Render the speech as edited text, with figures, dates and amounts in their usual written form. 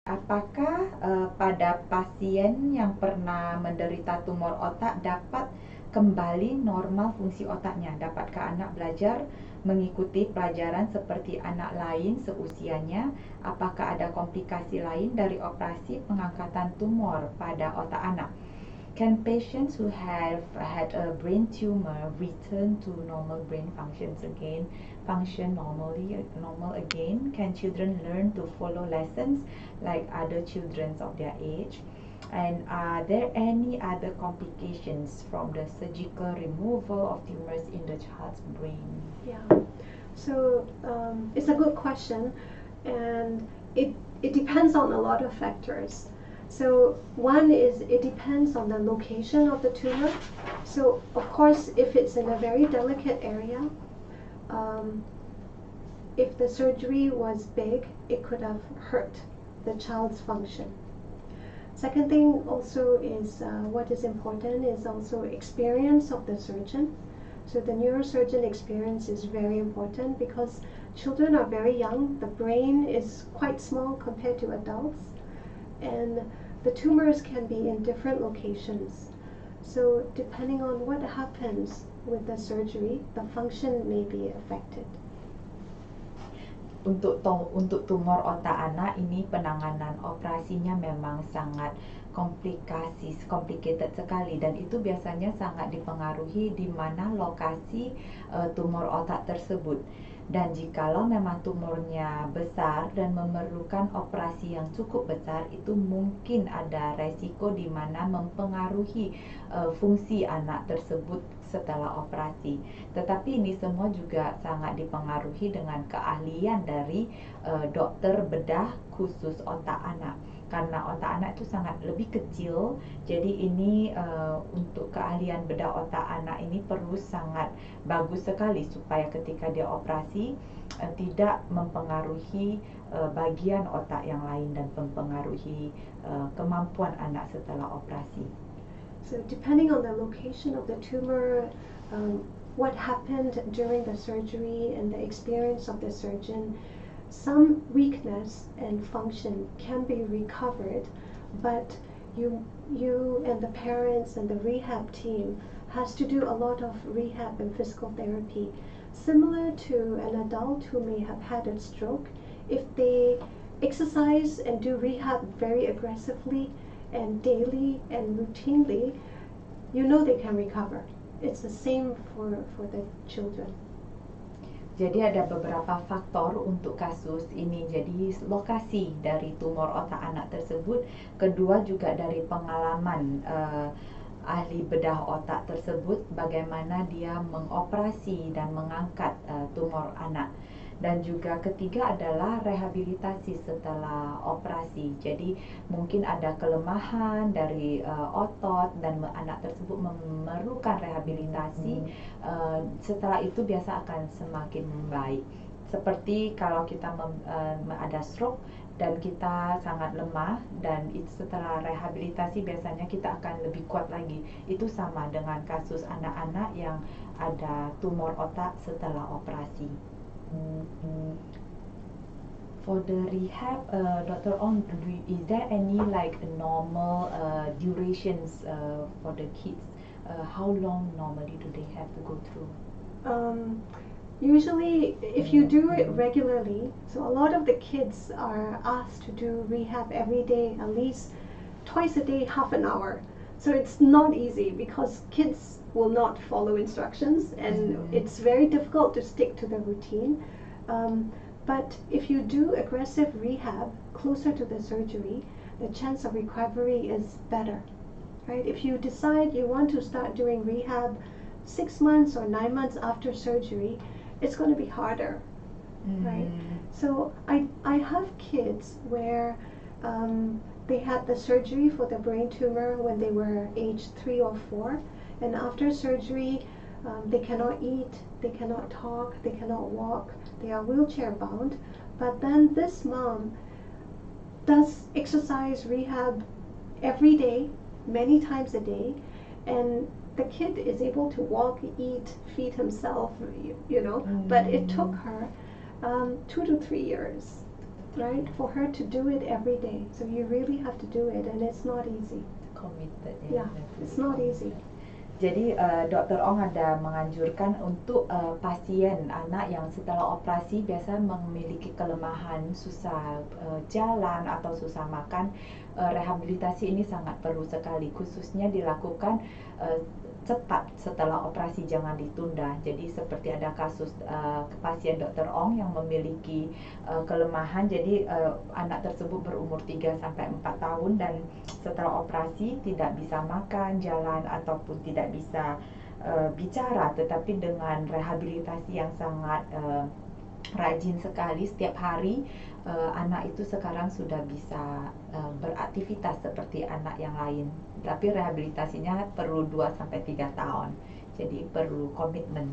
Apakah pada pasien yang pernah menderita tumor otak dapat kembali normal fungsi otaknya? Dapatkah anak belajar mengikuti pelajaran seperti anak lain seusianya? Apakah ada komplikasi lain dari operasi pengangkatan tumor pada otak anak? Can patients who have had a brain tumor return to normal brain functions again, function normal again? Can children learn to follow lessons like other children of their age? And are there any other complications from the surgical removal of tumors in the child's brain? Yeah, so it's a good question, and it depends on a lot of factors. So one is it depends on the location of the tumor. So of course, if it's in a very delicate area, if the surgery was big, it could have hurt the child's function. Second thing also is what is important is also experience of the surgeon. So the neurosurgeon experience is very important because children are very young. The brain is quite small compared to adults, and the tumors can be in different locations. So depending on what happens with the surgery, the function may be affected. Untuk tumor otak anak ini penanganan operasinya memang sangat complicated sekali, dan itu biasanya sangat dipengaruhi di mana lokasi tumor otak tersebut. Dan jikalau memang tumornya besar dan memerlukan operasi yang cukup besar, itu mungkin ada resiko di mana mempengaruhi fungsi anak tersebut setelah operasi. Tetapi ini semua juga sangat dipengaruhi dengan keahlian dari dokter bedah khusus otak anak. Karena otak anak itu sangat lebih kecil, jadi ini untuk keahlian bedah otak anak ini perlu sangat bagus sekali supaya ketika dia operasi tidak mempengaruhi bagian otak yang lain dan mempengaruhi kemampuan anak setelah operasi. So depending on the location of the tumor, what happened during the surgery and the experience of the surgeon, some weakness and function can be recovered, but you and the parents and the rehab team has to do a lot of rehab and physical therapy. Similar to an adult who may have had a stroke, if they exercise and do rehab very aggressively and daily and routinely, you know they can recover. It's the same for the children. Jadi ada beberapa faktor untuk kasus ini. Jadi lokasi dari tumor otak anak tersebut, kedua juga dari pengalaman ahli bedah otak tersebut, bagaimana dia mengoperasi dan mengangkat tumor anak. Dan juga ketiga adalah rehabilitasi setelah operasi. Jadi mungkin ada kelemahan dari otot dan anak tersebut memerlukan rehabilitasi. Setelah itu biasa akan semakin membaik. Seperti kalau kita ada stroke dan kita sangat lemah, dan itu setelah rehabilitasi biasanya kita akan lebih kuat lagi. Itu sama dengan kasus anak-anak yang ada tumor otak setelah operasi. For the rehab, Dr. Aung, is there any like normal durations for the kids? How long normally do they have to go through? Usually, if you do it regularly, so a lot of the kids are asked to do rehab every day, at least twice a day, half an hour. So it's not easy because kids will not follow instructions, and it's very difficult to stick to the routine. But if you do aggressive rehab closer to the surgery, the chance of recovery is better, right? If you decide you want to start doing rehab 6 months or 9 months after surgery, it's going to be harder, right? So I have kids where they had the surgery for the brain tumor when they were age 3 or 4, and after surgery they cannot eat, they cannot talk, they cannot walk, they are wheelchair bound. But then this mom does exercise rehab every day, many times a day, and the kid is able to walk, eat, feed himself, you know. But it took her 2 to 3 years. right? For her to do it every day. So you really have to do it, and it's not easy. Committed. Yeah, it's not easy. Jadi Dr. Ong ada menganjurkan untuk pasien anak yang setelah operasi biasa memiliki kelemahan, susah jalan atau susah makan, rehabilitasi ini sangat perlu sekali, khususnya dilakukan cepat setelah operasi, jangan ditunda. Jadi seperti ada kasus pasien Dr. Ong yang memiliki kelemahan, jadi anak tersebut berumur 3 sampai 4 tahun dan setelah operasi tidak bisa makan, jalan ataupun tidak bisa bicara, tetapi dengan rehabilitasi yang sangat rajin sekali setiap hari, anak itu sekarang sudah bisa beraktivitas seperti anak yang lain. Tapi rehabilitasinya perlu 2 sampai 3 tahun. Jadi perlu komitmen.